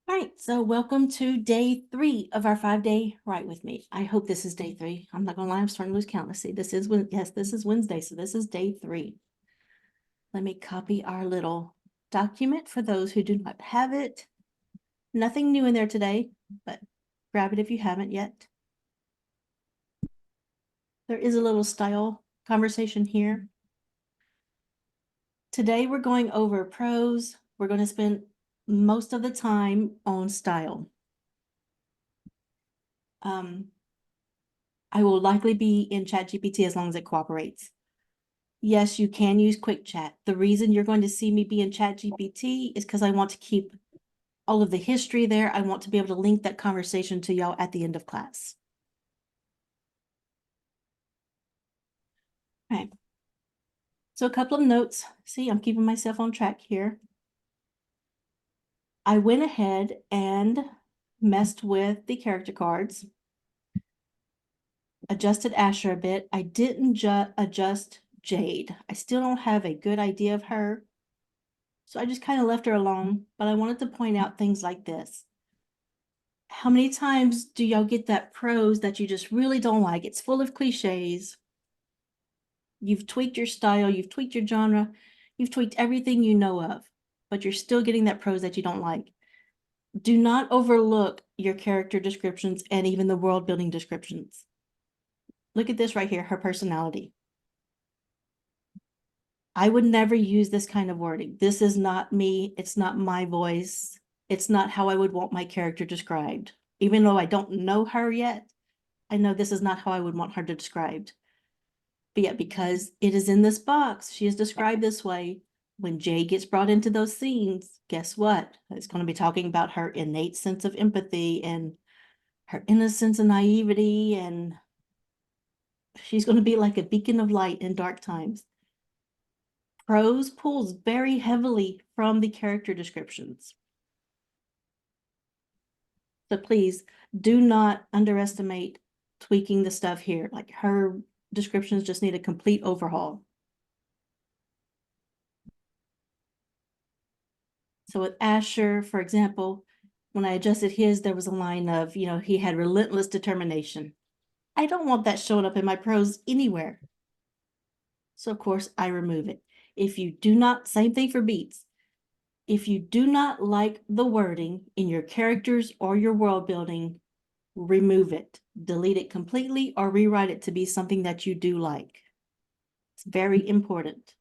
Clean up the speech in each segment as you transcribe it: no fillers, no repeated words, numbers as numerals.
All right, so welcome to day 3 of our 5-day Write With Me. I hope this is day 3. I'm not gonna lie, I'm starting to lose count. Let's see, this is Wednesday, so this is day 3. Let me copy our little document for those who do not have it. Nothing new in there today, but grab it if you haven't yet. There is a little style conversation here. Today we're going over prose. We're going to spend most of the time on style. I will likely be in ChatGPT as long as it cooperates. Yes, you can use Quick Chat. The reason you're going to see me be in ChatGPT is because I want to keep all of the history there. I want to be able to link that conversation to y'all at the end of class. Okay. So a couple of notes. See, I'm keeping myself on track here. I went ahead and messed with the character cards, adjusted Asher a bit. I didn't adjust Jade. I still don't have a good idea of her. So I just kind of left her alone, but I wanted to point out things like this. How many times do y'all get that prose that you just really don't like? It's full of cliches. You've tweaked your style, you've tweaked your genre, you've tweaked everything you know of, but you're still getting that prose that you don't like. Do not overlook your character descriptions and even the world building descriptions. Look at this right here, her personality. I would never use this kind of wording. This is not me. It's not my voice. It's not how I would want my character described. Even though I don't know her yet, I know this is not how I would want her described. But yet, because it is in this box, she is described this way. When Jay gets brought into those scenes, guess what? It's going to be talking about her innate sense of empathy and her innocence and naivety, and she's going to be like a beacon of light in dark times. Prose pulls very heavily from the character descriptions. So please do not underestimate tweaking the stuff here. Like, her descriptions just need a complete overhaul. So with Asher, for example, when I adjusted his, there was a line of, he had relentless determination. I don't want that showing up in my prose anywhere. So of course I remove it. If you do not, same thing for beats. If you do not like the wording in your characters or your world building, remove it, delete it completely, or rewrite it to be something that you do like. It's very important.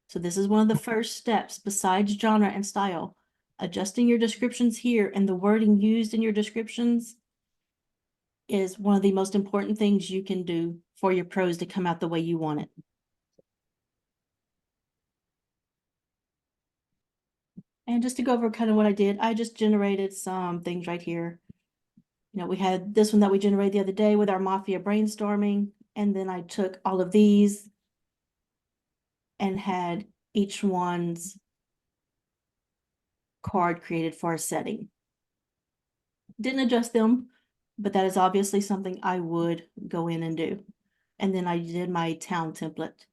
So this is one of the first steps besides genre and style. Adjusting your descriptions here and the wording used in your descriptions is one of the most important things you can do for your prose to come out the way you want it. And just to go over kind of what I did, I just generated some things right here. We had this one that we generated the other day with our mafia brainstorming. And then I took all of these and had each one's card created for a setting. Didn't adjust them, but that is obviously something I would go in and do. And then I did my town template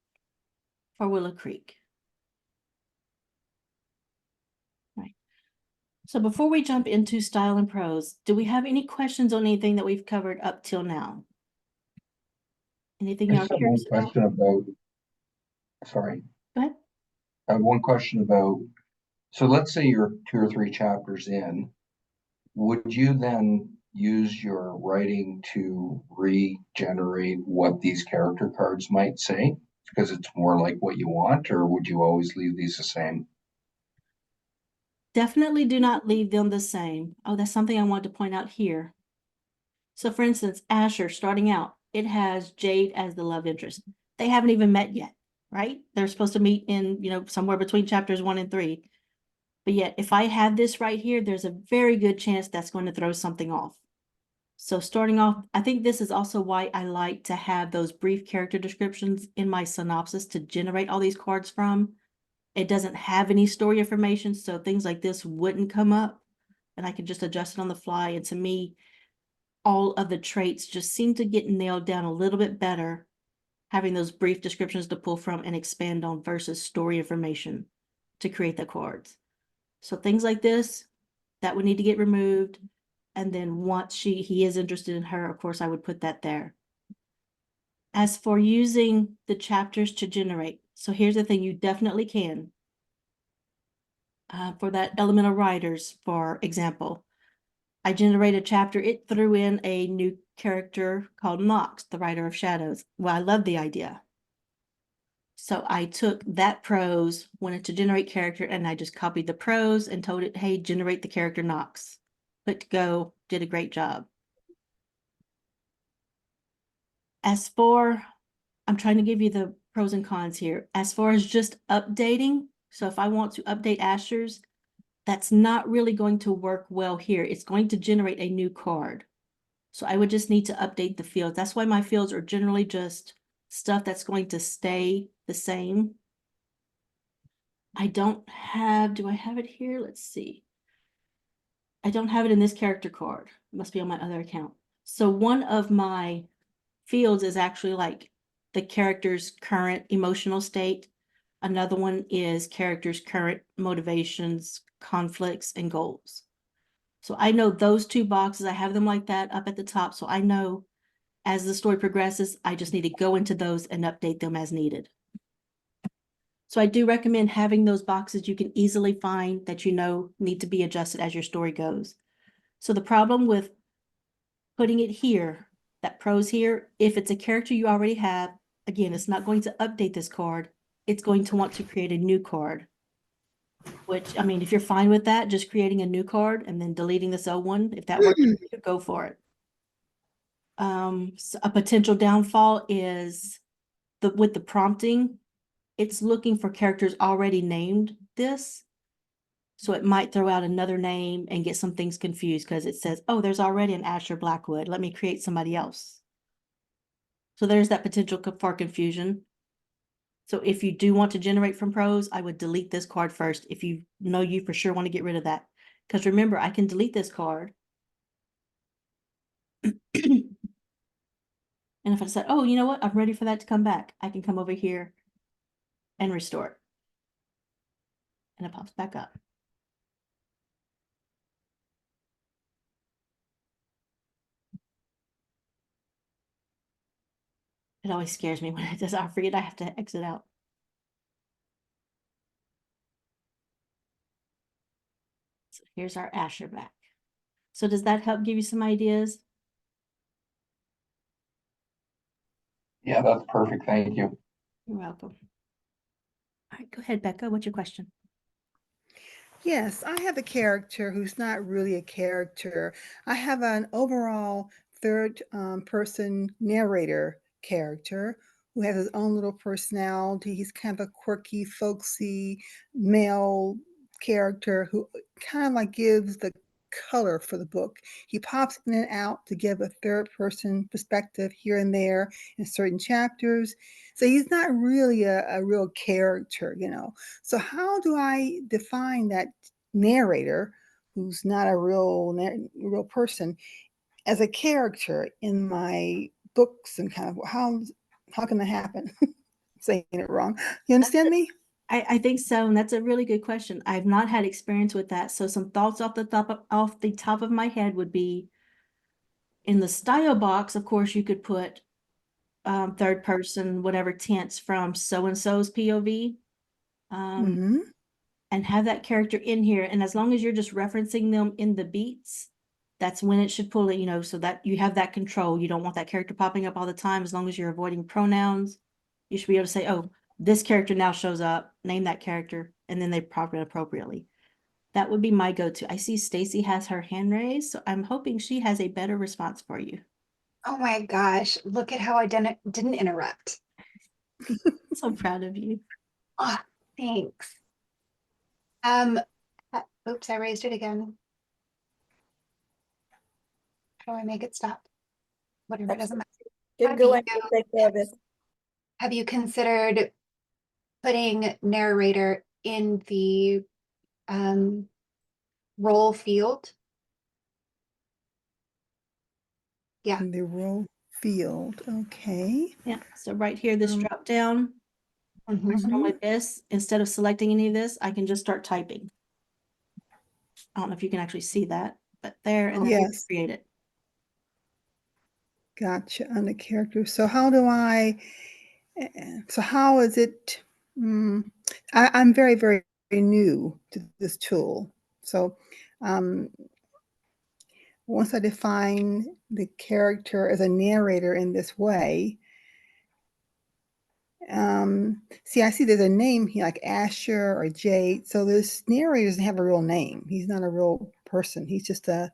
for Willow Creek. Right. So before we jump into style and prose, do we have any questions on anything that we've covered up till now? Anything I you're just have one curious about? question about, sorry, Go ahead. I have one question about, so let's say you're 2 or 3 chapters in, would you then use your writing to regenerate what these character cards might say? Because it's more like what you want, or would you always leave these the same? Definitely do not leave them the same. Oh, that's something I wanted to point out here. So for instance, Asher, starting out, it has Jade as the love interest. They haven't even met yet, right? They're supposed to meet in, somewhere between chapters 1 and 3. But yet, if I have this right here, there's a very good chance that's going to throw something off. So starting off, I think this is also why I like to have those brief character descriptions in my synopsis to generate all these cards from. It doesn't have any story information, so things like this wouldn't come up, and I could just adjust it on the fly. And to me, all of the traits just seem to get nailed down a little bit better having those brief descriptions to pull from and expand on versus story information to create the cards. So things like this, that would need to get removed. And then once he is interested in her, of course, I would put that there. As for using the chapters to generate, so here's the thing, you definitely can. For that Elemental Writers, for example, I generated a chapter, it threw in a new character called Nox, the Writer of Shadows. Well, I love the idea. So I took that prose, wanted to generate character, and I just copied the prose and told it, hey, generate the character Nox. Clicked go, did a great job. As for, I'm trying to give you the pros and cons here. As far as just updating, so if I want to update Asher's, that's not really going to work well here. It's going to generate a new card. So I would just need to update the fields. That's why my fields are generally just stuff that's going to stay the same. I don't have, do I have it here? Let's see. I don't have it in this character card. It must be on my other account. So one of my fields is actually like the character's current emotional state. Another one is character's current motivations, conflicts, and goals. So I know those two boxes, I have them like that up at the top. So I know as the story progresses, I just need to go into those and update them as needed. So I do recommend having those boxes you can easily find that you know need to be adjusted as your story goes. So the problem with putting it here, that prose here, if it's a character you already have, again, it's not going to update this card. It's going to want to create a new card. Which, I mean, if you're fine with that, just creating a new card and then deleting this old one, if that works, go for it. So a potential downfall is with the prompting, it's looking for characters already named this. So it might throw out another name and get some things confused because it says, oh, there's already an Asher Blackwood. Let me create somebody else. So there's that potential for confusion. So if you do want to generate from prose, I would delete this card first if you know you for sure want to get rid of that. Because remember, I can delete this card. And if I said, oh, you know what? I'm ready for that to come back. I can come over here and restore it. And it pops back up. It always scares me when it does. I forget I have to exit out. So here's our Asher back. So does that help give you some ideas? Yeah, that's perfect. Thank you. You're welcome. All right, go ahead, Becca. What's your question? Yes, I have a character who's not really a character. I have an overall third person narrator character who has his own little personality. He's kind of a quirky, folksy male character who kind of like gives the color for the book. He pops in and out to give a third person perspective here and there in certain chapters. So he's not really a real character, you know. So how do I define that narrator, who's not a real person, as a character in my books, and kind of how can that happen? Saying it wrong. You understand me? I think so, and that's a really good question. I've not had experience with that. So some thoughts off the top of my head would be in the style box, of course, you could put third person, whatever tense from so-and-so's POV. Mm-hmm. And have that character in here. And as long as you're just referencing them in the beats, that's when it should pull it, you know, so that you have that control. You don't want that character popping up all the time. As long as you're avoiding pronouns, you should be able to say, oh, this character now shows up, name that character, and then they prop it appropriately. That would be my go-to. I see Stacy has her hand raised, so I'm hoping she has a better response for you. Oh my gosh, look at how I didn't interrupt. I'm so proud of you. Oh, thanks. Oops, I raised it again. How do I make it stop? Whatever, it doesn't matter. Get going, take care of it. Have you considered putting narrator in the role field? Yeah. In the role field. Okay. Yeah, so right here, this drop down, Mhm. with this, instead of selecting any of this, I can just start typing. I don't know if you can actually see that, but there, and then you Yes. create it. Gotcha, under character. So how do so how is it, I'm very, very new to this tool. So, um, once I define the character as a narrator in this way, see, I see there's a name here like Asher or Jade. So this narrator doesn't have a real name. He's not a real person. He's just a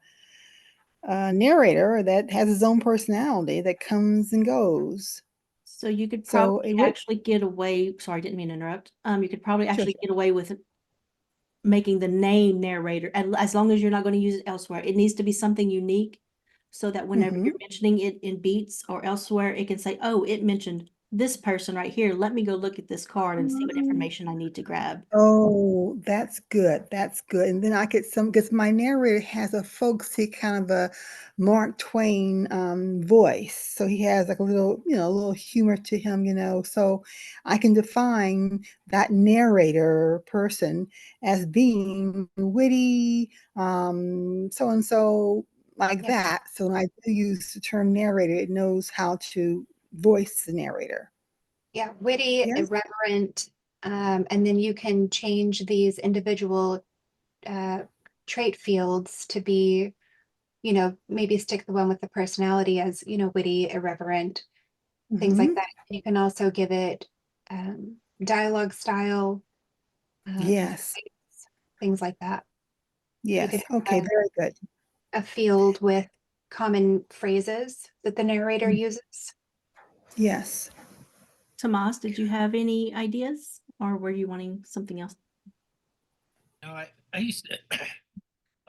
narrator that has his own personality that comes and goes. So you could So probably it would, actually get away, sorry, I didn't mean to interrupt. You could probably sure, actually sure. get away with making the name narrator, as long as you're not going to use it elsewhere. It needs to be something unique so that whenever Mhm. you're mentioning it in Beats or elsewhere, it can say, oh, it mentioned this person right here. Let me go look at this card and see what information I need to grab. Oh, that's good. That's good. And then I get some because my narrator has a folksy kind of a Mark Twain voice. So he has like a little, a little humor to him, So I can define that narrator person as being witty, so and so like Yeah. that. So when I do use the term narrator, it knows how to voice the narrator. Yeah, witty, Yes? irreverent, and then you can change these individual trait fields to be, maybe stick the one with the personality as, witty, irreverent, things like Hmm. that. You can also give it dialogue style, Yes. things like that. You could Yes. Okay. have Very good. a field with common phrases that the narrator Mm. uses. Yes. Tomas, did you have any ideas or were you wanting something else? No, I used to,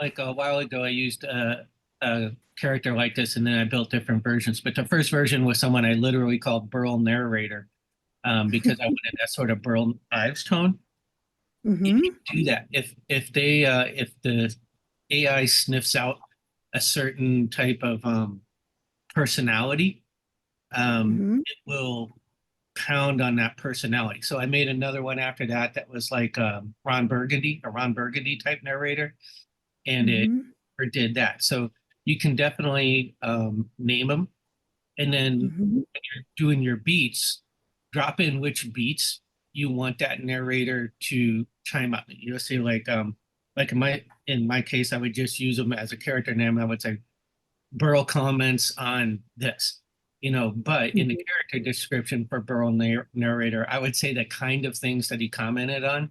like a while ago, I used a character like this, and then I built different versions. But the first version was someone I literally called Burl Narrator, because I wanted that sort of Burl Ives tone. Hmm. You can do that if the AI sniffs out a certain type of personality, Hmm. it will pound on that personality. So I made another one after that that was like Ron Burgundy, a Ron Burgundy type narrator, and it Hmm. or did that. So you can definitely name them, and then Hmm. when you're doing your beats, drop in which beats you want that narrator to chime up. You'll see like in my case, I would just use them as a character name. I would say Burl comments on this, but in the character description for Burl narrator, I would say the kind of things that he commented on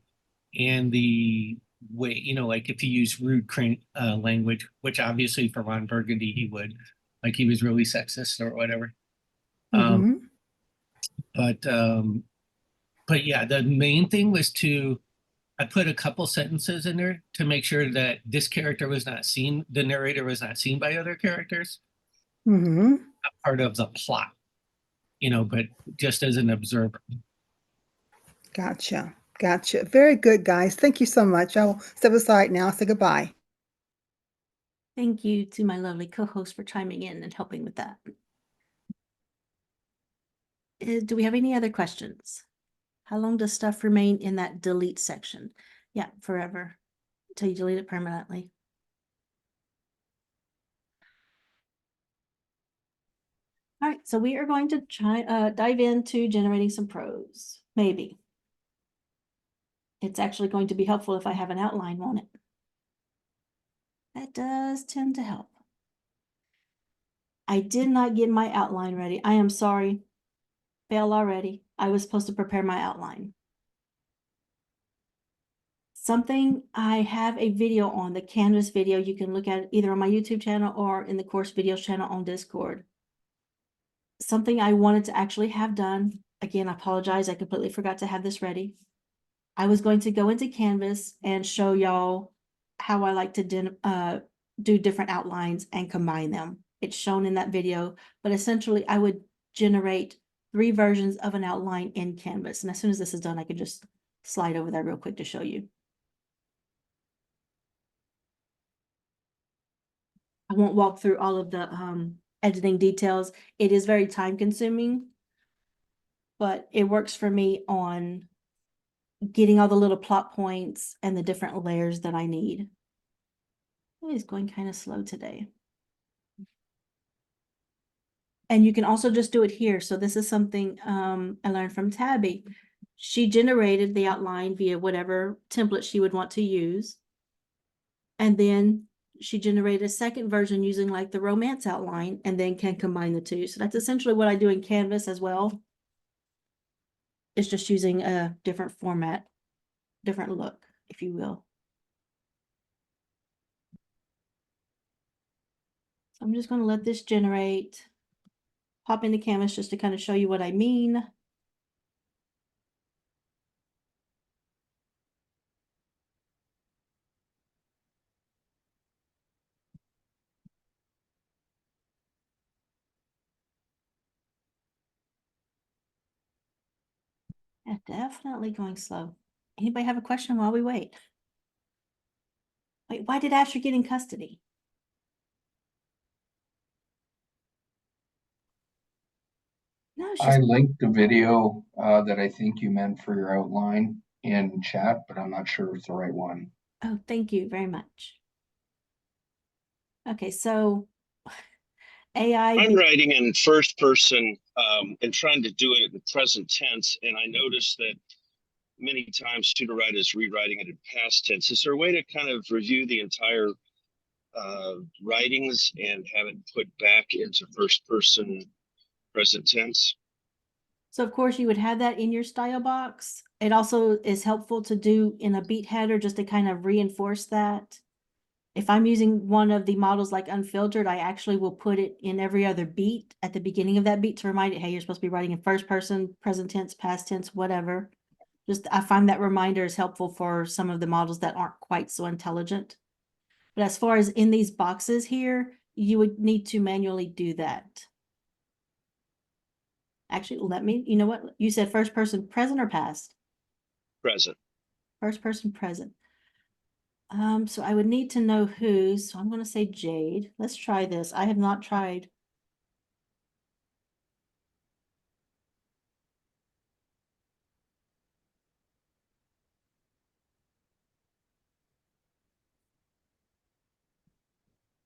and the way, like if he used rude language, which obviously for Ron Burgundy he would, like he was really sexist or whatever. Um, Hmm. but yeah, the main thing was I put a couple sentences in there to make sure that this character was not seen, the narrator was not seen by other characters, Hmm. not part of the plot, but just as an observer. Gotcha. Gotcha. Very good, guys. Thank you so much. I will step aside now. Say goodbye. Thank you to my lovely co-host for chiming in and helping with that. Do we have any other questions? How long does stuff remain in that delete section? Yeah, forever, until you delete it permanently. All right, so we are going to dive into generating some prose, maybe. It's actually going to be helpful if I have an outline on it. That does tend to help. I did not get my outline ready. I am sorry. Fail already. I was supposed to prepare my outline. Something I have a video on, the Canvas video. You can look at it either on my YouTube channel or in the course videos channel on Discord. Something I wanted to actually have done. Again, I apologize. I completely forgot to have this ready. I was going to go into Canvas and show y'all how I like to do different outlines and combine them. It's shown in that video, but essentially I would generate 3 versions of an outline in Canvas. And as soon as this is done, I can just slide over there real quick to show you. I won't walk through all of the editing details. It is very time consuming, but it works for me on getting all the little plot points and the different layers that I need. It's going kind of slow today. And you can also just do it here. So this is something I learned from Tabby. She generated the outline via whatever template she would want to use. And then she generated a second version using like the romance outline and then can combine the two. So that's essentially what I do in Canvas as well. It's just using a different format, different look, if you will. So I'm just going to let this generate. Pop into Canvas just to kind of show you what I mean. Yeah, definitely going slow. Anybody have a question while we wait? Wait, why did Asher get in custody? No, I she's, linked the video that I think you meant for your outline in chat, but I'm not sure it's the right one. oh, thank you very much. Okay, so AI, I'm writing in first person and trying to do it in the present tense, and I noticed that many times student writer is rewriting it in past tense. Is there a way to kind of review the entire writings and have it put back into first person present tense? so of course you would have that in your style box. It also is helpful to do in a beat header just to kind of reinforce that. If I'm using one of the models like Unfiltered, I actually will put it in every other beat at the beginning of that beat to remind it, hey, you're supposed to be writing in first person, present tense, past tense, whatever. Just, I find that reminder is helpful for some of the models that aren't quite so intelligent. But as far as in these boxes here, you would need to manually do that. Actually, let me, you know what? You said first person present or past? Present. First person present. So I would need to know whose, so I'm gonna say Jade. Let's try this. I have not tried.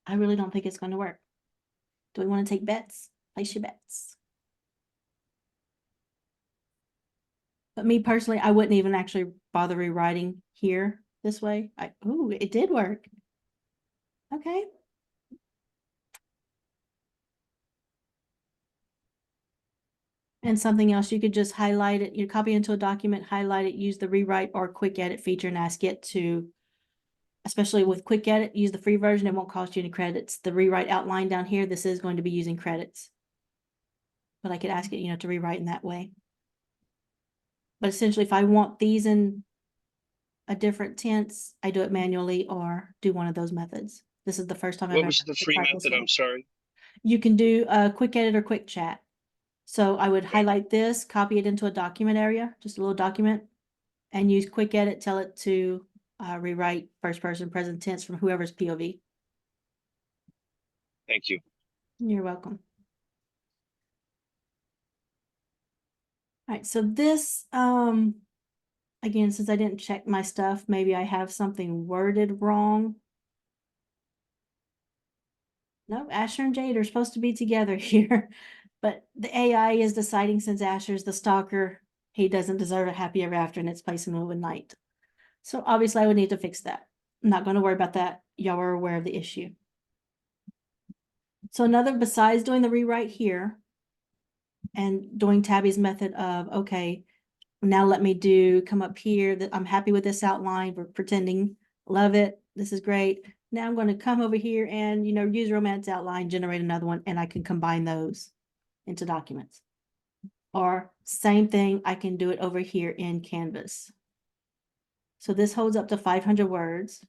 I really don't think it's going to work. Do we want to take bets? Place your bets. But me personally, I wouldn't even actually bother rewriting here this way. Ooh, it did work. Okay. And something else, you could just highlight it, you copy into a document, highlight it, use the rewrite or quick edit feature and ask it to, especially with quick edit, use the free version. It won't cost you any credits. The rewrite outline down here, this is going to be using credits. But I could ask it, to rewrite in that way. But essentially, if I want these in a different tense, I do it manually or do one of those methods. This is the first time I've What ever was the free tried this method? way. I'm sorry. You can do a quick edit or quick chat. So I would highlight this, copy it into a document area, just a little document, and use quick edit, tell it to rewrite first person present tense from whoever's POV. Thank you. You're welcome. All right, so this, again, since I didn't check my stuff, maybe I have something worded wrong. No, Asher and Jade are supposed to be together here, but the AI is deciding since Asher's the stalker, he doesn't deserve a happy ever after and it's placed in the middle of the night. So obviously I would need to fix that. I'm not going to worry about that. Y'all are aware of the issue. So another, besides doing the rewrite here and doing Tabby's method of, okay, now let me come up here that I'm happy with this outline. We're pretending, love it. This is great. Now I'm going to come over here and, use romance outline, generate another one, and I can combine those into documents. Or same thing, I can do it over here in Canvas. So this holds up to 500 words.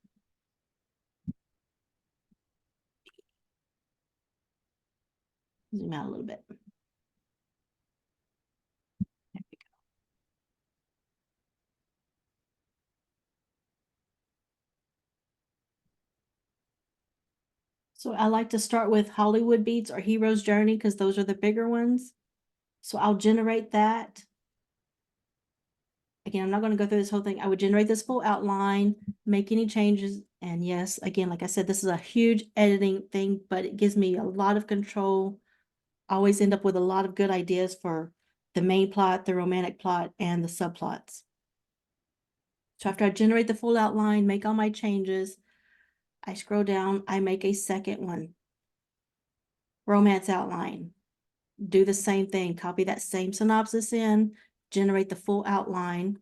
Zoom out a little bit. There we go. So I like to start with Hollywood Beats or Hero's Journey because those are the bigger ones. So I'll generate that. Again, I'm not going to go through this whole thing. I would generate this full outline, make any changes. And yes, again, like I said, this is a huge editing thing, but it gives me a lot of control. I always end up with a lot of good ideas for the main plot, the romantic plot, and the subplots. So after I generate the full outline, make all my changes, I scroll down, I make a second one. Romance outline. Do the same thing, copy that same synopsis in, generate the full outline.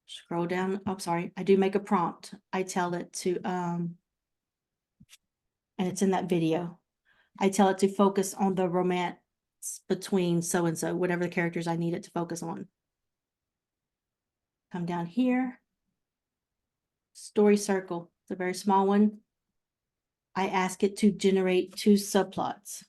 Scroll down, I'm sorry, I do make a prompt. I tell it to, and it's in that video. I tell it to focus on the romance between so-and-so, whatever the characters I need it to focus on. Come down here. Story circle, it's a very small one. I ask it to generate 2 subplots.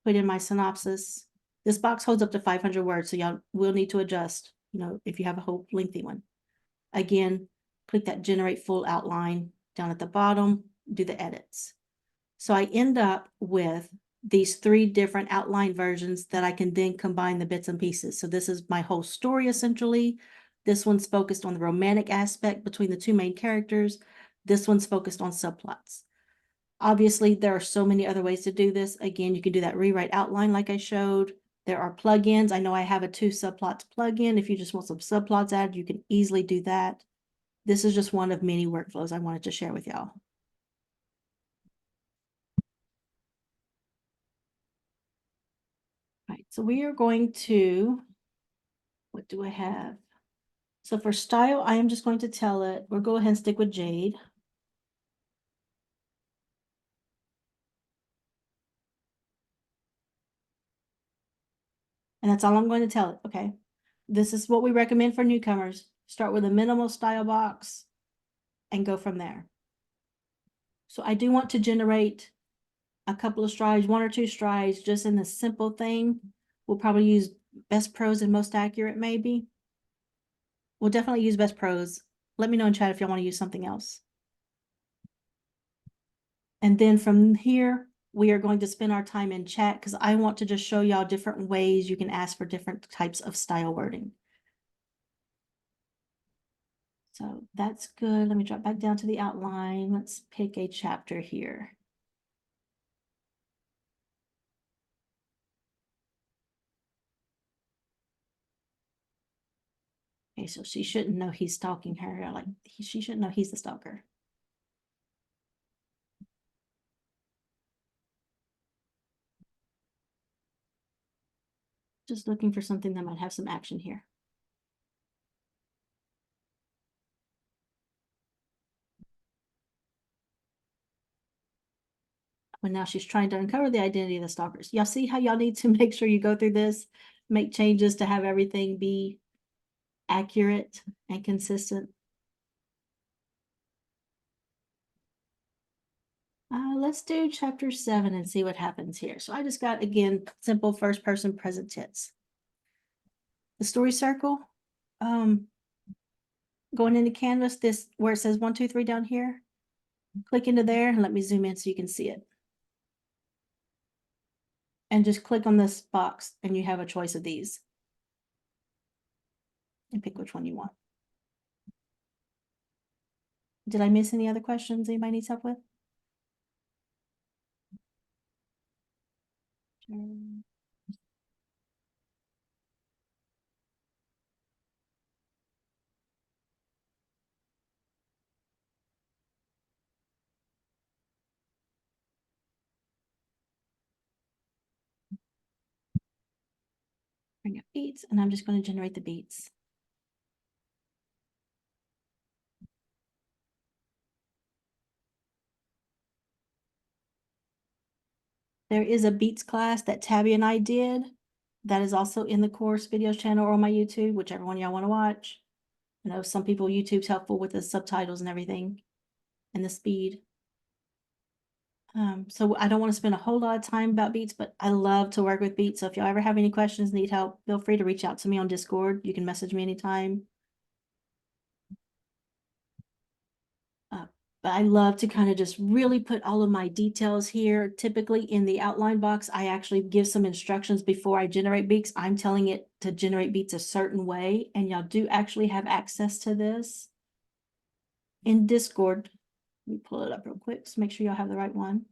Put in my synopsis. This box holds up to 500 words, so y'all will need to adjust, if you have a whole lengthy one. Again, click that generate full outline down at the bottom, do the edits. So I end up with these 3 different outline versions that I can then combine the bits and pieces. So this is my whole story essentially. This one's focused on the romantic aspect between the 2 main characters. This one's focused on subplots. Obviously, there are so many other ways to do this. Again, you can do that rewrite outline like I showed. There are plugins. I know I have a 2 subplots plugin. If you just want some subplots added, you can easily do that. This is just one of many workflows I wanted to share with y'all. All right, so we are going to, what do I have? So for style, I am just going to tell it, we'll go ahead and stick with Jade. And that's all I'm going to tell it, okay? This is what we recommend for newcomers. Start with a minimal style box and go from there. So I do want to generate a couple of strides, 1 or 2 strides, just in the simple thing. We'll probably use best prose and most accurate, maybe. We'll definitely use best prose. Let me know in chat if y'all want to use something else. And then from here, we are going to spend our time in chat because I want to just show y'all different ways you can ask for different types of style wording. So that's good. Let me drop back down to the outline. Let's pick a chapter here. Okay, so she shouldn't know he's stalking her. Like she shouldn't know he's the stalker. Just looking for something that might have some action here. But now she's trying to uncover the identity of the stalkers. Y'all see how y'all need to make sure you go through this, make changes to have everything be accurate and consistent. Let's do chapter 7 and see what happens here. So I just got, again, simple first person present tense. The story circle, going into Canvas, this where it says 1, 2, 3 down here, click into there and let me zoom in so you can see it. And just click on this box and you have a choice of these. And pick which one you want. Did I miss any other questions anybody needs help with? Bring up beats, and I'm just going to generate the beats. There is a beats class that Tabby and I did. That is also in the course videos channel or on my YouTube, whichever one y'all want to watch. I know some people YouTube's helpful with the subtitles and everything and the speed. So I don't want to spend a whole lot of time about beats, but I love to work with beats. So if y'all ever have any questions, need help, feel free to reach out to me on Discord. You can message me anytime. But I love to kind of just really put all of my details here. Typically in the outline box, I actually give some instructions before I generate beats. I'm telling it to generate beats a certain way, and y'all do actually have access to this in Discord. Let me pull it up real quick, so make sure y'all have the right one.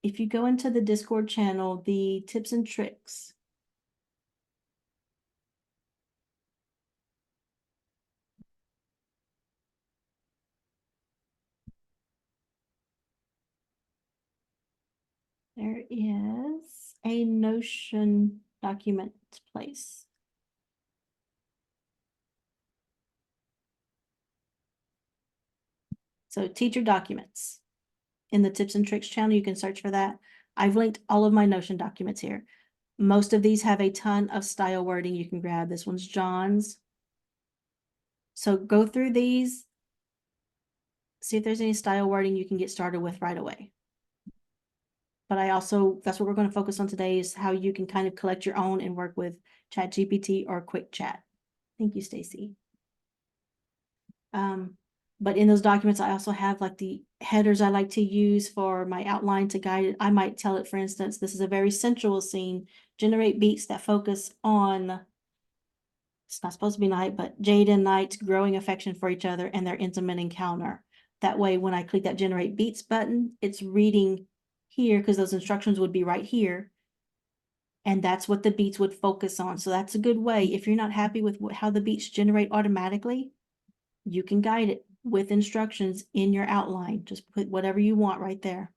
If you go into the Discord channel, the tips and tricks, there is a Notion document place. So teacher documents. In the tips and tricks channel, you can search for that. I've linked all of my Notion documents here. Most of these have a ton of style wording you can grab. This one's John's. So go through these, see if there's any style wording you can get started with right away. But I also, that's what we're going to focus on today, is how you can kind of collect your own and work with ChatGPT or Quick Chat. Thank you, Stacy. But in those documents, I also have like the headers I like to use for my outline to guide it. I might tell it, for instance, this is a very sensual scene. Generate beats that focus on, it's not supposed to be night, but Jade and Knight's growing affection for each other and their intimate encounter. That way, when I click that generate beats button, it's reading here because those instructions would be right here. And that's what the beats would focus on. So that's a good way. If you're not happy with how the beats generate automatically, you can guide it with instructions in your outline. Just put whatever you want right there.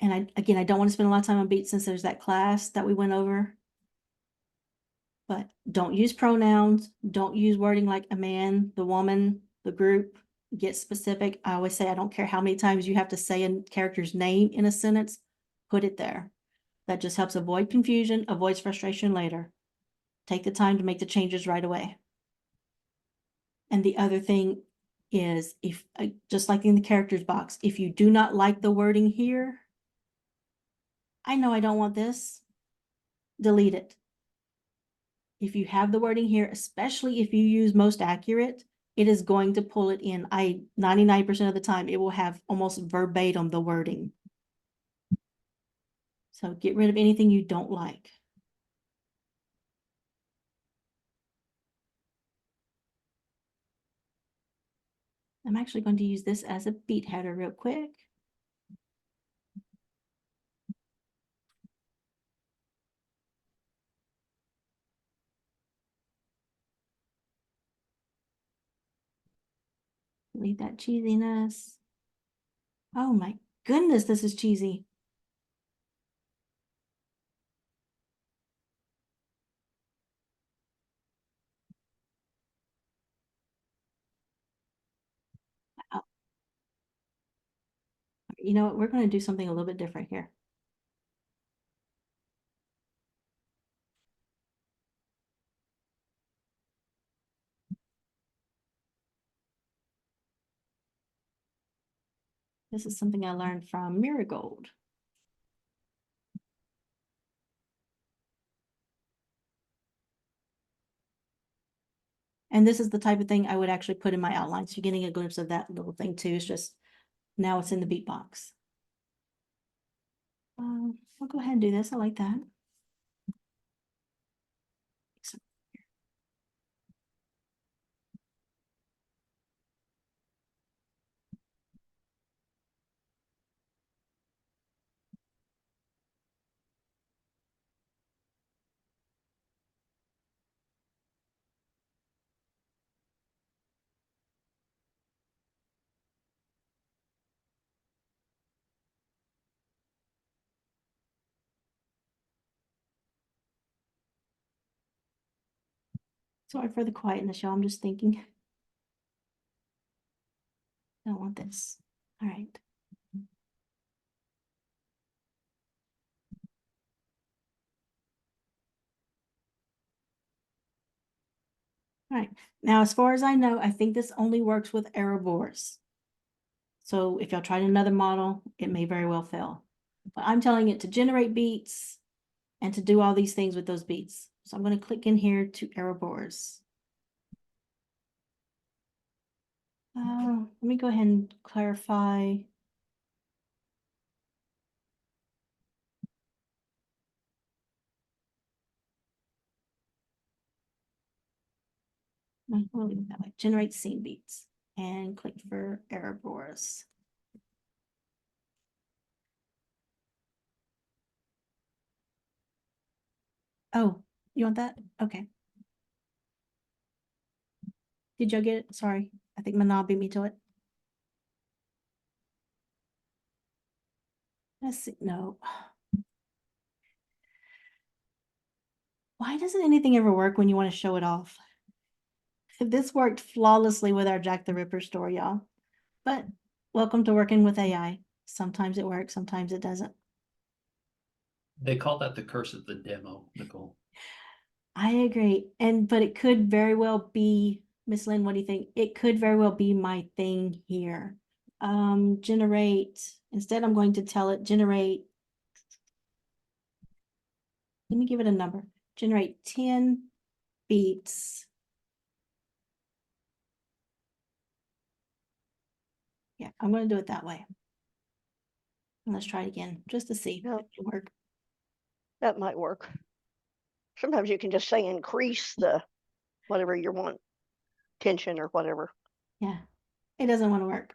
And I don't want to spend a lot of time on beats since there's that class that we went over. But don't use pronouns. Don't use wording like a man, the woman, the group. Get specific. I always say, I don't care how many times you have to say a character's name in a sentence, put it there. That just helps avoid confusion, avoids frustration later. Take the time to make the changes right away. And the other thing is, if just like in the characters box, if you do not like the wording here, I know I don't want this, delete it. If you have the wording here, especially if you use most accurate, it is going to pull it in. 99% of the time, it will have almost verbatim the wording. So get rid of anything you don't like. I'm actually going to use this as a beat header real quick. Leave that cheesiness. Oh my goodness, this is cheesy. Wow. You know what? We're going to do something a little bit different here. This is something I learned from Marigold. And this is the type of thing I would actually put in my outline. So you're getting a glimpse of that little thing too. It's just, now it's in the beat box. I'll go ahead and do this. I like that. Sorry for the quietness, y'all. I'm just thinking. Don't want this. All right. All right. Now, as far as I know, I think this only works with Ouroboros. So if y'all tried another model, it may very well fail. But I'm telling it to generate beats and to do all these things with those beats. So I'm going to click in here to Ouroboros. Let me go ahead and clarify. We'll leave it that way. Generate scene beats and click for Ouroboros. Oh, you want that? Okay. Did y'all get it? Sorry. I think Manal beat me to it. Let's see. No. Why doesn't anything ever work when you want to show it off? This worked flawlessly with our Jack the Ripper story, y'all. But welcome to working with AI. Sometimes it works, sometimes it doesn't. They call that the curse of the demo, Nicole. I agree. But it could very well be, Miss Lynn, what do you think? It could very well be my thing here. Generate, instead I'm going to tell it generate. Let me give it a number. Generate 10 beats. Yeah, I'm going to do it that way. And let's try it again, just to see if it can work. That might work. Sometimes you can just say increase the whatever you want, tension or whatever. Yeah, it doesn't want to work.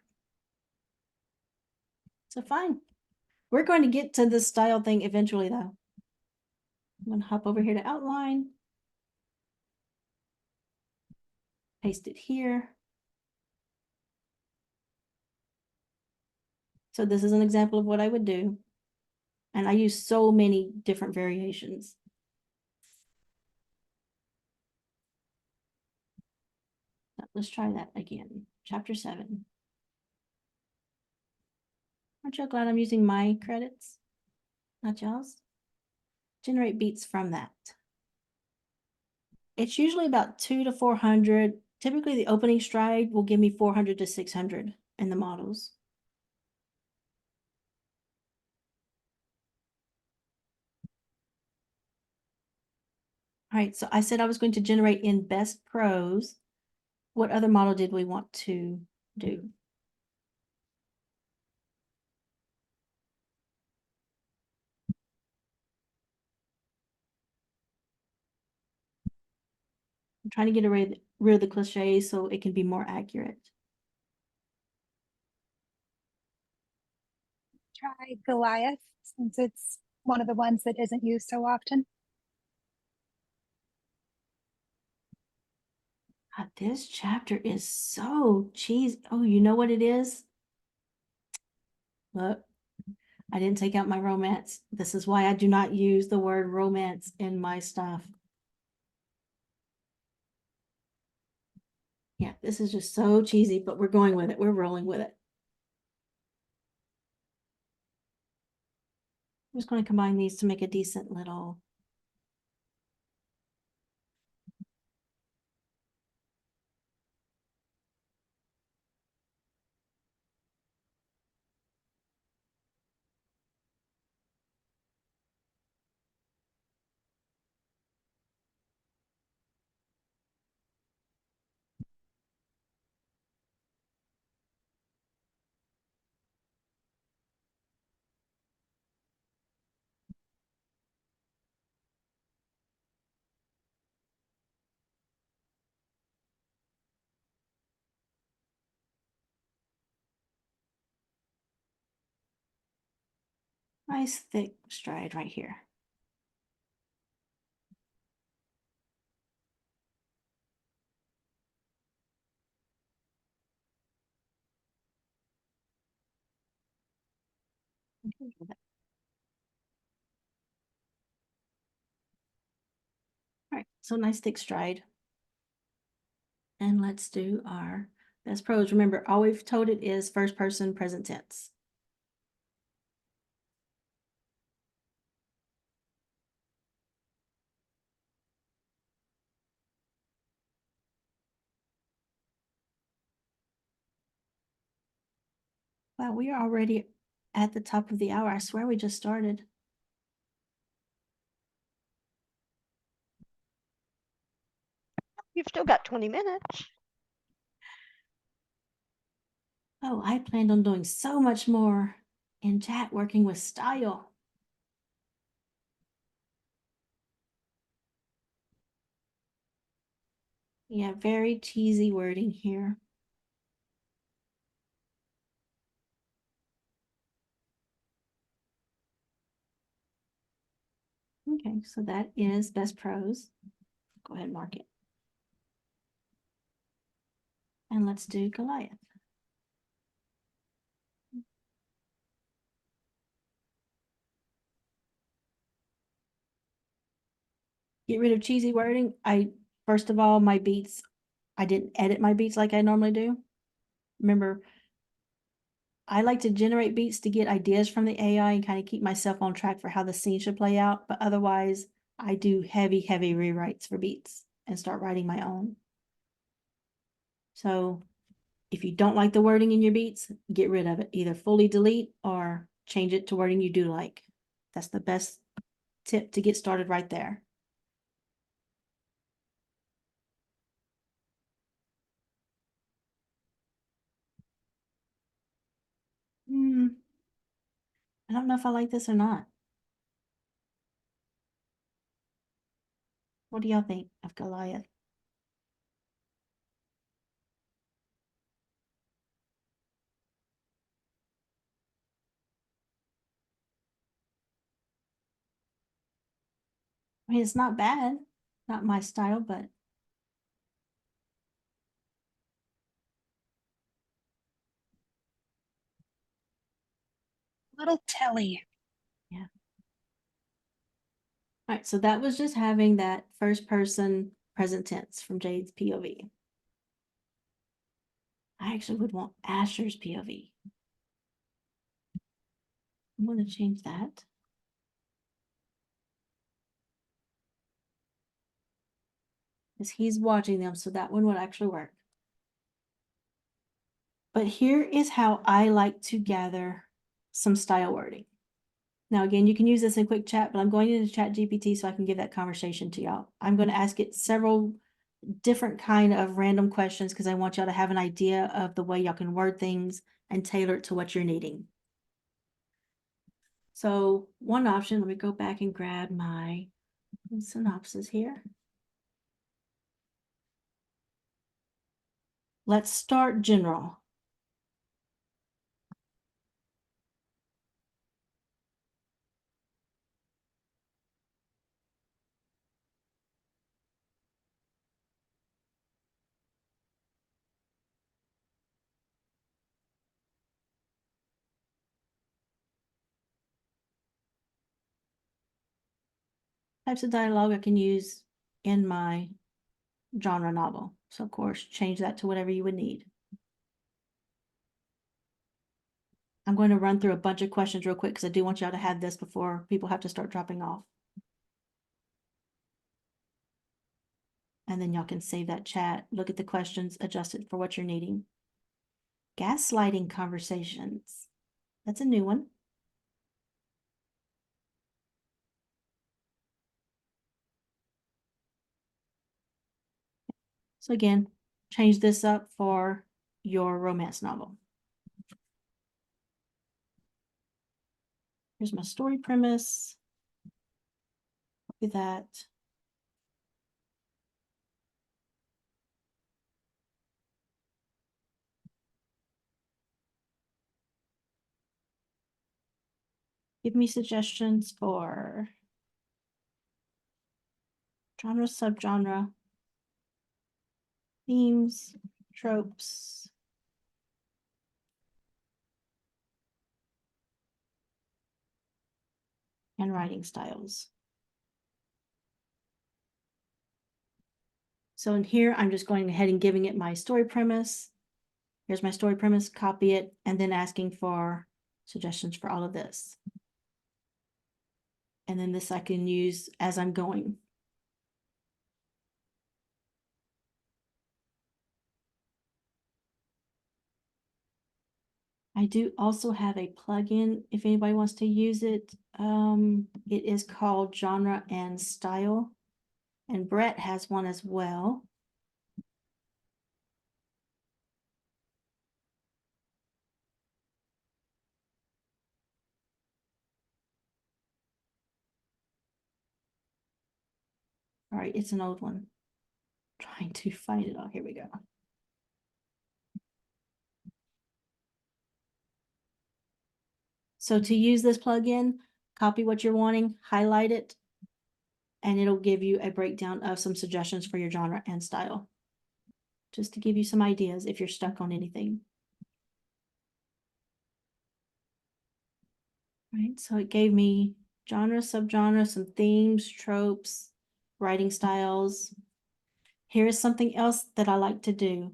So fine. We're going to get to this style thing eventually, though. I'm going to hop over here to outline. Paste it here. So this is an example of what I would do. And I use so many different variations. Now, let's try that again. Chapter 7. Aren't you glad I'm using my credits, not y'all's? Generate beats from that. It's usually about 200 to 400. Typically, the opening stride will give me 400 to 600 in the models. All right, so I said I was going to generate in best prose. What other model did we want to do? I'm trying to get rid of the cliches so it can be more accurate. Try Goliath, since it's one of the ones that isn't used so often. God, this chapter is so cheesy. Oh, you know what it is? Look, I didn't take out my romance. This is why I do not use the word romance in my stuff. Yeah, this is just so cheesy, but we're going with it. We're rolling with it. I'm just going to combine these to make a decent little. Nice thick stride right here. All right, so nice thick stride. And let's do our best prose. Remember, all we've told it is first person present tense. Wow, we are already at the top of the hour. I swear we just started. You've still got 20 minutes. Oh, I planned on doing so much more in chat working with style. Yeah, very cheesy wording here. Okay, so that is best prose. Go ahead and mark it. And let's do Goliath. Get rid of cheesy wording. First of all, my beats, I didn't edit my beats like I normally do. Remember, I like to generate beats to get ideas from the AI and kind of keep myself on track for how the scene should play out. But otherwise, I do heavy rewrites for beats and start writing my own. So if you don't like the wording in your beats, get rid of it. Either fully delete or change it to wording you do like. That's the best tip to get started right there. I don't know if I like this or not. What do y'all think of Goliath? I mean, it's not bad. Not my style, but Little Telly. yeah. All right, so that was just having that first person present tense from Jade's POV. I actually would want Asher's POV. I'm going to change that. Because he's watching them, so that one would actually work. But here is how I like to gather some style wording. Now, again, you can use this in quick chat, but I'm going into ChatGPT so I can give that conversation to y'all. I'm going to ask it several different kind of random questions because I want y'all to have an idea of the way y'all can word things and tailor it to what you're needing. So one option, let me go back and grab my synopsis here. Let's start general. Types of dialogue I can use in my genre novel. So of course, change that to whatever you would need. I'm going to run through a bunch of questions real quick because I do want y'all to have this before people have to start dropping off. And then y'all can save that chat, look at the questions, adjust it for what you're needing. Gaslighting conversations. That's a new one. So again, change this up for your romance novel. Here's my story premise. Copy that. Give me suggestions for genre, subgenre, themes, tropes, and writing styles. So in here, I'm just going ahead and giving it my story premise. Here's my story premise, copy it, and then asking for suggestions for all of this. And then this I can use as I'm going. I do also have a plugin if anybody wants to use it. It is called Genre and Style, and Brett has one as well. All right, it's an old one. Trying to find it. Oh, here we go. So to use this plugin, copy what you're wanting, highlight it, and it'll give you a breakdown of some suggestions for your genre and style. Just to give you some ideas if you're stuck on anything. Right, so it gave me genre, subgenre, some themes, tropes, writing styles. Here's something else that I like to do.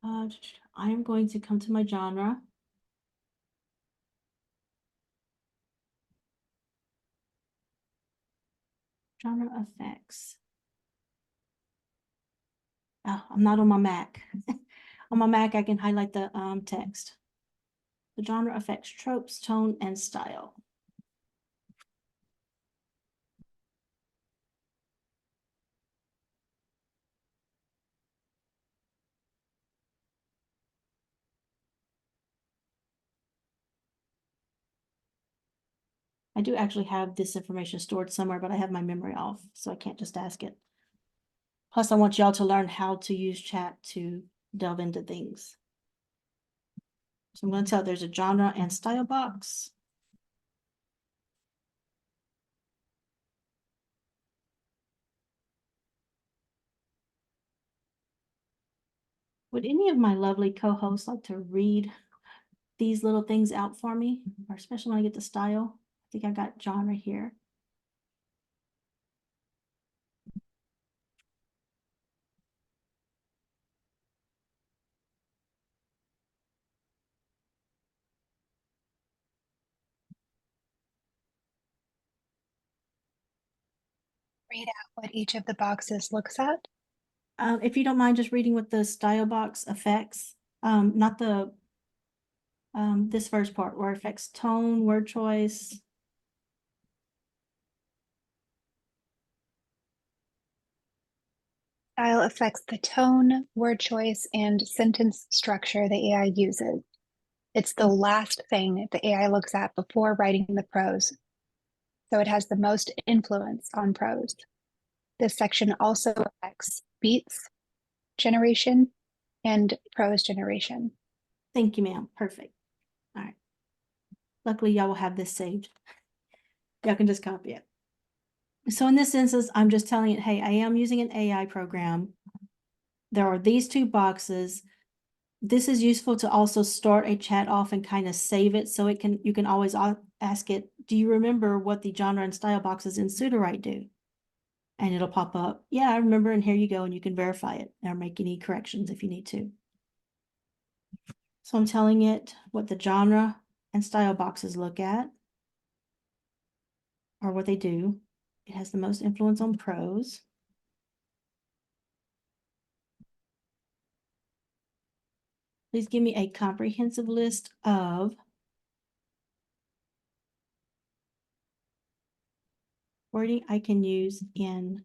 I am going to come to my genre. Genre effects. Oh, I'm not on my Mac. On my Mac, I can highlight the text. The genre affects tropes, tone, and style. I do actually have this information stored somewhere, but I have my memory off, so I can't just ask it. Plus, I want y'all to learn how to use chat to delve into things. So I'm going to tell there's a genre and style box. Would any of my lovely co-hosts like to read these little things out for me, or especially when I get to style? I think I got genre here. Read out what each of the boxes looks at. If you don't mind just reading what the style box affects, not the this first part where it affects tone, word choice. Style affects the tone, word choice, and sentence structure the AI uses. It's the last thing the AI looks at before writing the prose, so it has the most influence on prose. This section also affects beats generation and prose generation. Thank you, ma'am. Perfect. All right. Luckily, y'all will have this saved. Y'all can just copy it. So in this instance, I'm just telling it, hey, I am using an AI program. There are these two boxes. This is useful to also start a chat off and kind of save it so it can, you can always ask it, do you remember what the genre and style boxes in Sudowrite do? And it'll pop up, yeah, I remember, and here you go, and you can verify it or make any corrections if you need to. So I'm telling it what the genre and style boxes look at, or what they do. It has the most influence on prose. Please give me a comprehensive list of wording I can use in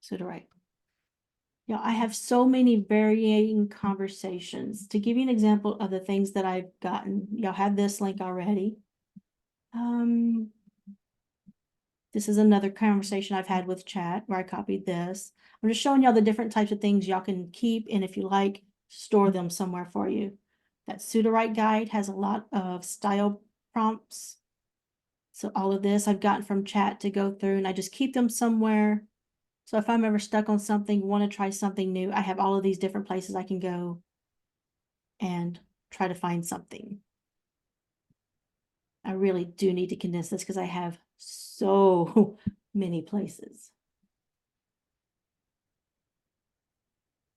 Sudowrite. Yeah, I have so many varying conversations. To give you an example of the things that I've gotten, y'all have this link already. This is another conversation I've had with chat where I copied this. I'm just showing y'all the different types of things y'all can keep, and if you like, store them somewhere for you. That Sudowrite guide has a lot of style prompts. So all of this I've gotten from chat to go through, and I just keep them somewhere. So if I'm ever stuck on something, want to try something new, I have all of these different places I can go and try to find something. I really do need to condense this because I have so many places.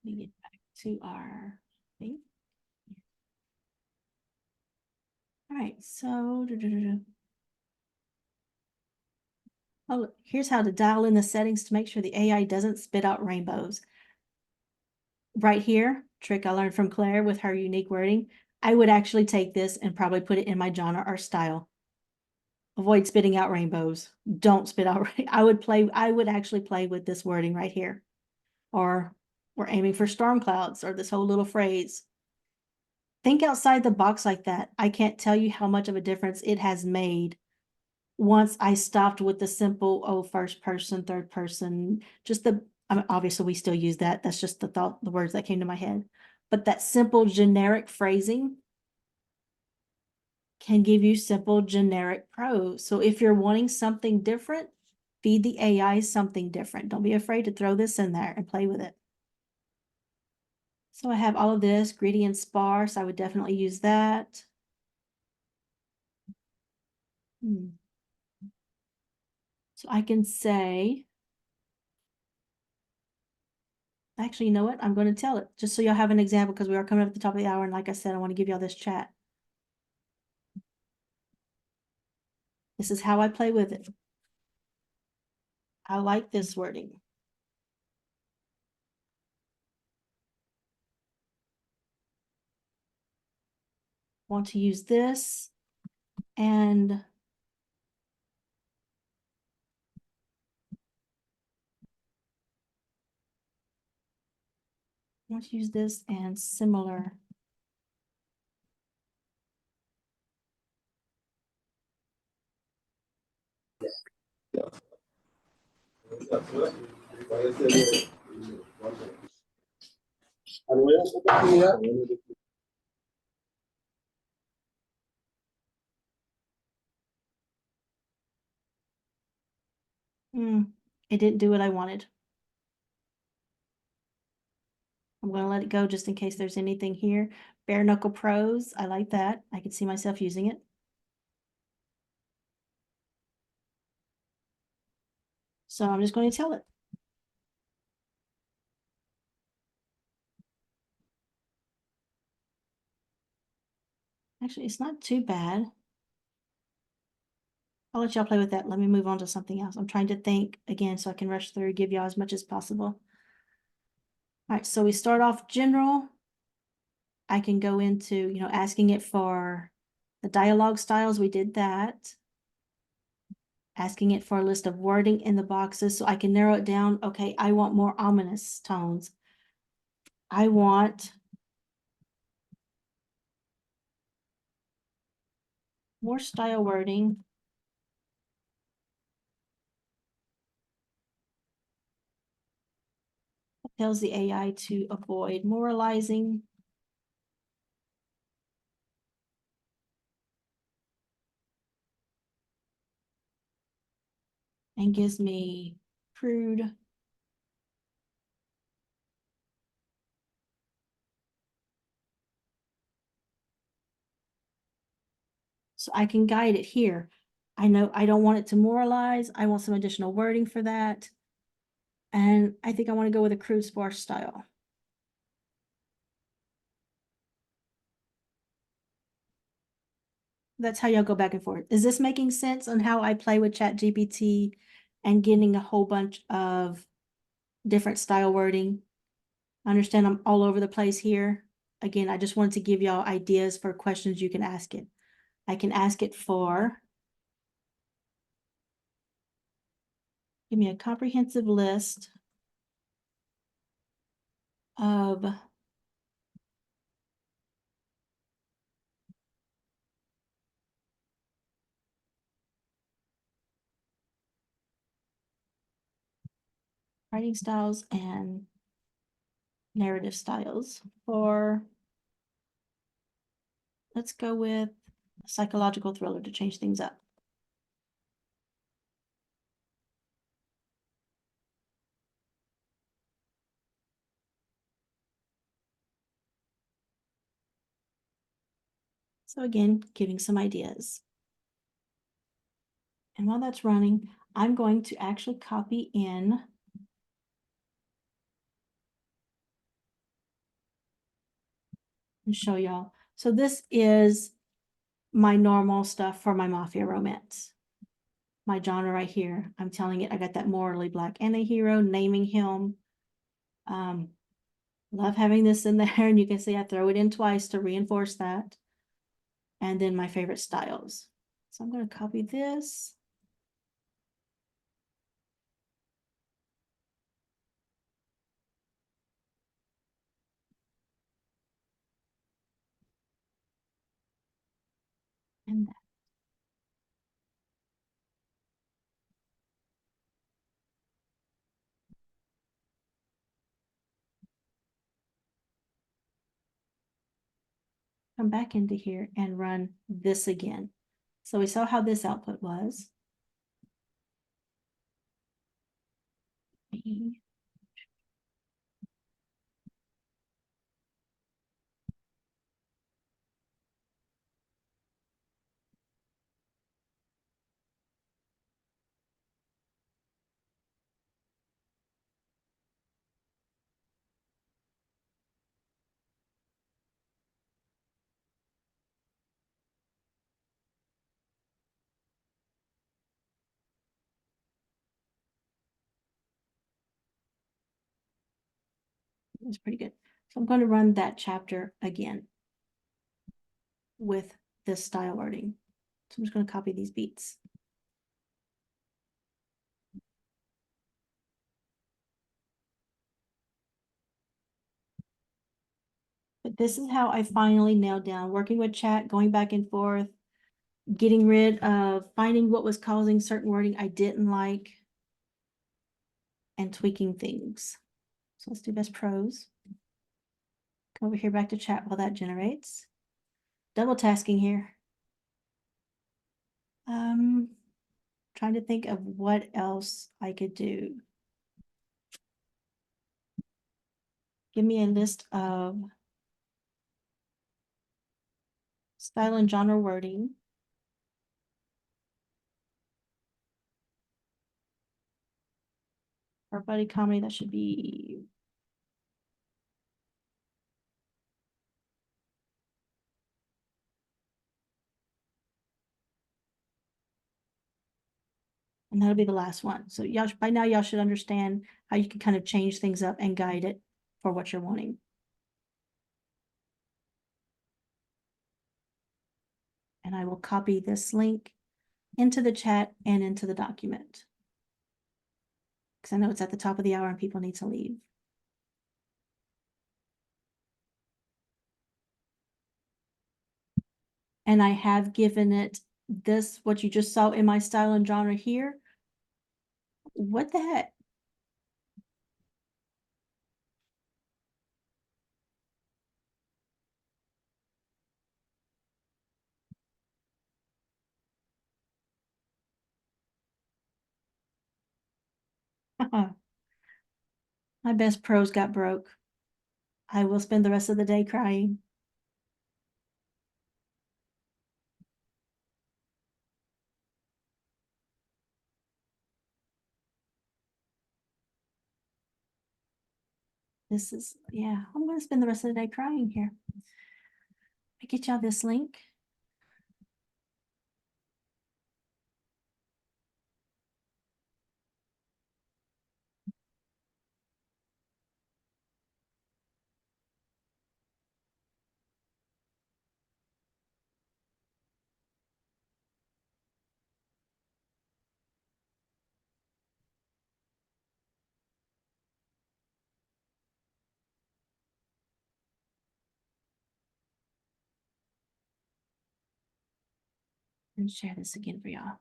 Let me get back to our thing. All right, so oh, look, here's how to dial in the settings to make sure the AI doesn't spit out rainbows. Right here, trick I learned from Claire with her unique wording. I would actually take this and probably put it in my genre or style. Avoid spitting out rainbows. Don't spit out. I would actually play with this wording right here. Or we're aiming for storm clouds, or this whole little phrase. Think outside the box like that. I can't tell you how much of a difference it has made once I stopped with the simple, oh, first person, third person, just I mean, obviously we still use that. That's just the words that came to my head. But that simple generic phrasing can give you simple generic prose. So if you're wanting something different, feed the AI something different. Don't be afraid to throw this in there and play with it. So I have all of this, gritty and sparse. I would definitely use that. So I can say, actually, you know what? I'm going to tell it just so y'all have an example, because we are coming up at the top of the hour. And like I said, I want to give y'all this chat. This is how I play with it. I like this wording. Want to use this and want to use this and similar. It didn't do what I wanted. I'm going to let it go just in case there's anything here. Bare knuckle prose. I like that. I can see myself using it. So I'm just going to tell it. Actually, it's not too bad. I'll let y'all play with that. Let me move on to something else. I'm trying to think again so I can rush through, give y'all as much as possible. All right, so we start off general. I can go into, you know, asking it for the dialogue styles. We did that. Asking it for a list of wording in the boxes so I can narrow it down. Okay, I want more ominous tones. I want more style wording. It tells the AI to avoid moralizing. And gives me crude. So I can guide it here. I know I don't want it to moralize. I want some additional wording for that. And I think I want to go with a crude sparse style. That's how y'all go back and forth. Is this making sense on how I play with ChatGPT and getting a whole bunch of different style wording? I understand I'm all over the place here. Again, I just wanted to give y'all ideas for questions you can ask it. I can ask it for, give me a comprehensive list of writing styles and narrative styles for, let's go with psychological thriller to change things up. So again, giving some ideas. And while that's running, I'm going to actually copy in and show y'all. So this is my normal stuff for my mafia romance. My genre right here. I'm telling it I got that morally black anti-hero, naming him. Love having this in there, and you can see I throw it in twice to reinforce that. And then my favorite styles. So I'm going to copy this. And that. Come back into here and run this again. So we saw how this output was. It's pretty good. So I'm going to run that chapter again with this style wording. So I'm just going to copy these beats. But this is how I finally nailed down working with chat, going back and forth, getting rid of finding what was causing certain wording I didn't like, and tweaking things. So let's do best prose. Come over here back to chat while that generates. Double tasking here. Trying to think of what else I could do. Give me a list of style and genre wording. For buddy comedy, that should be and that'll be the last one. So y'all, by now y'all should understand how you can kind of change things up and guide it for what you're wanting. And I will copy this link into the chat and into the document, because I know it's at the top of the hour and people need to leave. And I have given it this, what you just saw in my style and genre here. What the heck? My best prose got broke. I will spend the rest of the day crying. This is, yeah, I'm going to spend the rest of the day crying here. I get y'all this link. And share this again for y'all.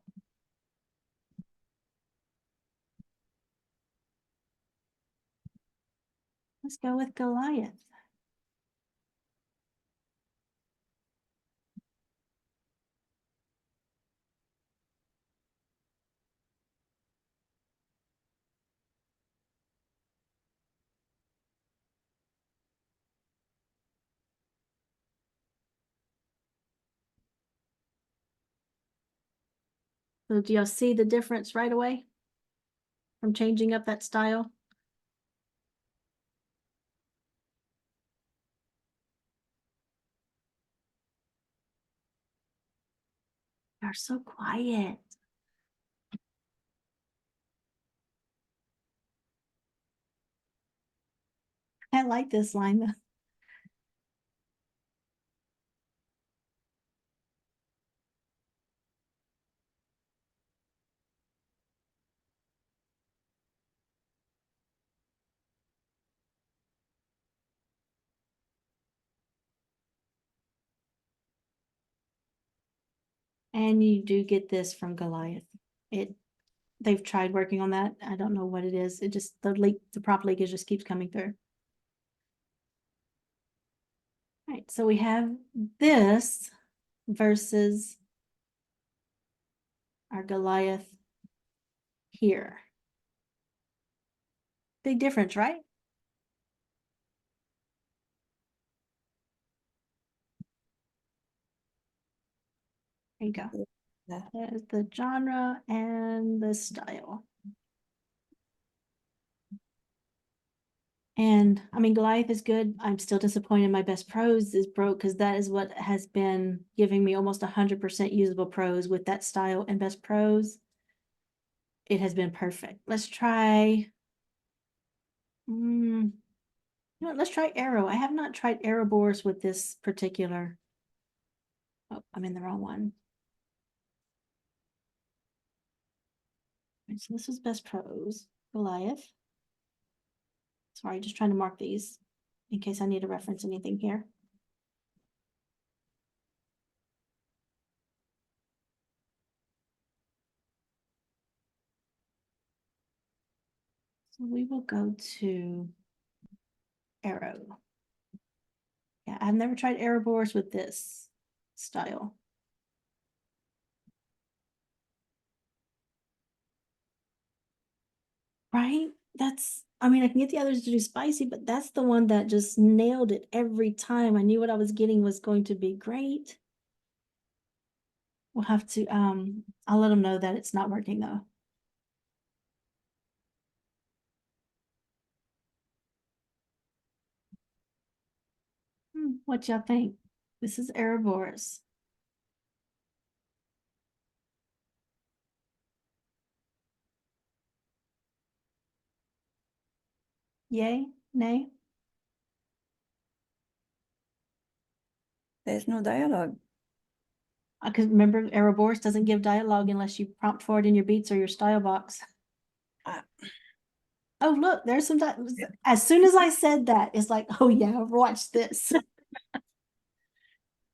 Let's go with Goliath. So do y'all see the difference right away from changing up that style? You're so quiet. I like this line though. And you do get this from Goliath. They've tried working on that. I don't know what it is. It just, the prop leakage just keeps coming through. All right, so we have this versus our Goliath here. Big difference, right? There you go. Yeah. There's the genre and the style. And I mean, Goliath is good. I'm still disappointed my best prose is broke because that is what has been giving me almost 100% usable prose with that style and best prose. It has been perfect. Let's try. You know what, let's try Arrow. I have not tried Ouroboros with this particular. Oh, I'm in the wrong one. So this was best prose, Goliath. Sorry, just trying to mark these in case I need to reference anything here. So we will go to Arrow. Yeah, I've never tried Ouroboros with this style. Right? I mean, I can get the others to do spicy, but that's the one that just nailed it every time. I knew what I was getting was going to be great. We'll have to, I'll let them know that it's not working though. What y'all think? This is Ouroboros. Yay? Nay? There's no dialogue. I could remember Ouroboros doesn't give dialogue unless you prompt for it in your beats or your style box. Ah. Oh, look, there's some, as soon as I said that, it's like, oh yeah, watch this.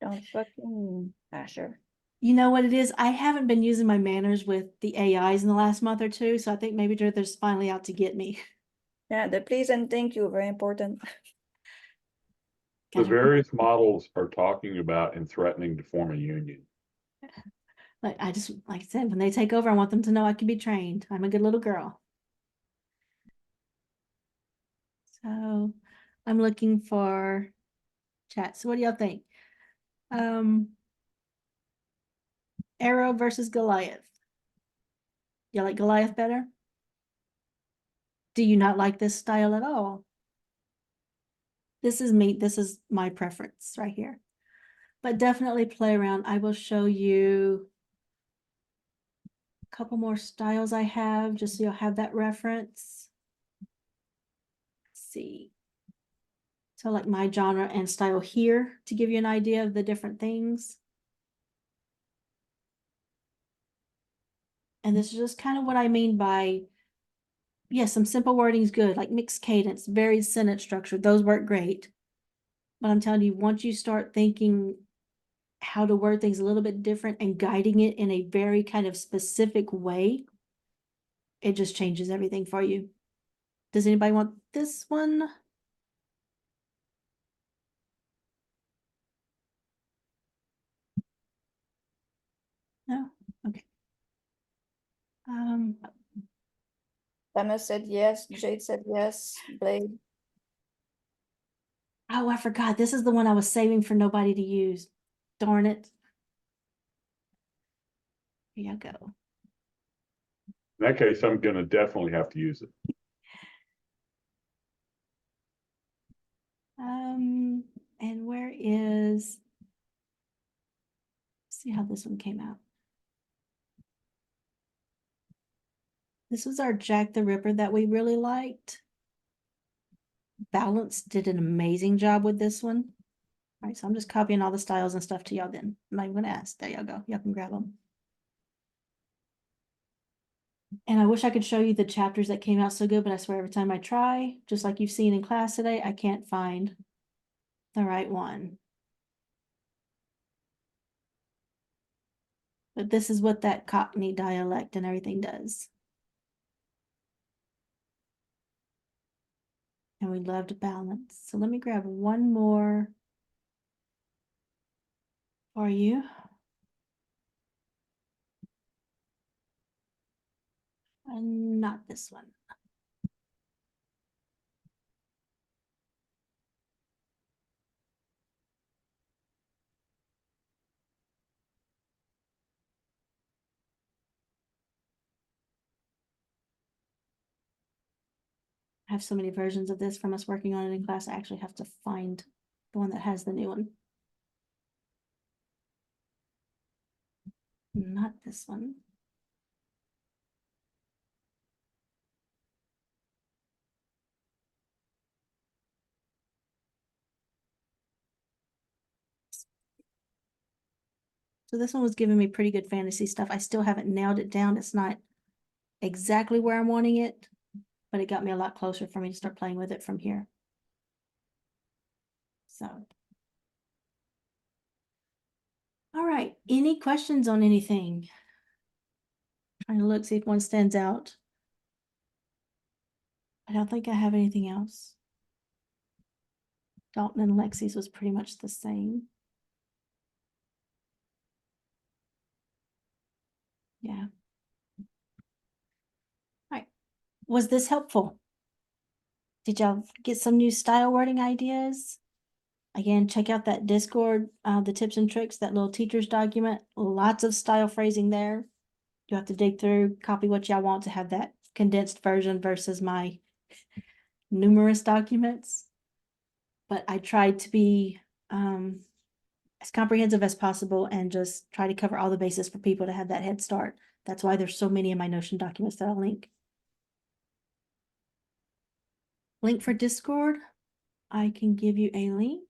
Don't fucking Asher. You know what it is? I haven't been using my manners with the AIs in the last month or two, so I think maybe they're just finally out to get me. Yeah, the please and thank you, very important. The Guys are- various models are talking about and threatening to form a union. like I said, when they take over, I want them to know I can be trained. I'm a good little girl. So I'm looking for chat. So what do y'all think? Arrow versus Goliath. You like Goliath better? Do you not like this style at all? This is me. This is my preference right here. But definitely play around. I will show you a couple more styles I have, just so you'll have that reference. Let's see. So like my genre and style here to give you an idea of the different things. And this is just kind of what I mean by, yes, some simple wording is good, like mixed cadence, varied sentence structure. Those work great. But I'm telling you, once you start thinking how to word things a little bit different and guiding it in a very kind of specific way, it just changes everything for you. Does anybody want this one? No? Okay. Emma said yes, Jade said yes, Blade. Oh, I forgot. This is the one I was saving for nobody to use. Darn it. Here you go. In that case, I'm gonna definitely have to use it. And where is, see how this one came out. This was our Jack the Ripper that we really liked. Balance did an amazing job with this one. All right, so I'm just copying all the styles and stuff to y'all then. I'm not even gonna ask. There y'all go. Y'all can grab them. And I wish I could show you the chapters that came out so good, but I swear every time I try, just like you've seen in class today, I can't find the right one. But this is what that Cockney dialect and everything does. And we love to balance. So let me grab one more for you. And not this one. I have so many versions of this from us working on it in class. I actually have to find the one that has the new one. Not this one. So this one was giving me pretty good fantasy stuff. I still haven't nailed it down. It's not exactly where I'm wanting it, but it got me a lot closer for me to start playing with it from here. So. All right, any questions on anything? Trying to look, see if one stands out. I don't think I have anything else. Dalton and Lexi's was pretty much the same. Yeah. All right. Was this helpful? Did y'all get some new style wording ideas? Again, check out that Discord, the tips and tricks, that little teacher's document. Lots of style phrasing there. You have to dig through, copy what y'all want to have that condensed version versus my numerous documents. But I tried to be as comprehensive as possible and just try to cover all the bases for people to have that head start. That's why there's so many in my Notion documents that I'll link. Link for Discord. I can give you a link.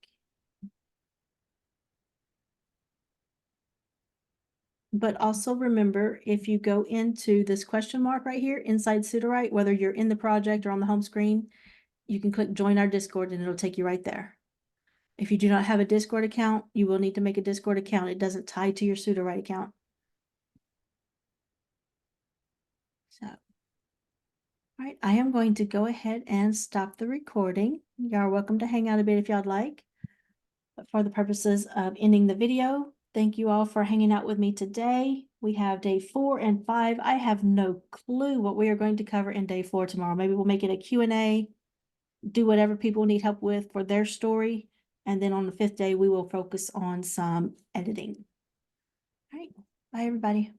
But also remember, if you go into this question mark right here inside Sudowrite, whether you're in the project or on the home screen, you can click join our Discord and it'll take you right there. If you do not have a Discord account, you will need to make a Discord account. It doesn't tie to your Sudowrite account. So, all right, I am going to go ahead and stop the recording. You are welcome to hang out a bit if y'all like. But for the purposes of ending the video, thank you all for hanging out with me today. We have day 4 and 5. I have no clue what we are going to cover in day 4 tomorrow. Maybe we'll make it a Q&A, do whatever people need help with for their story. And then on the 5th day, we will focus on some editing. All right, bye everybody.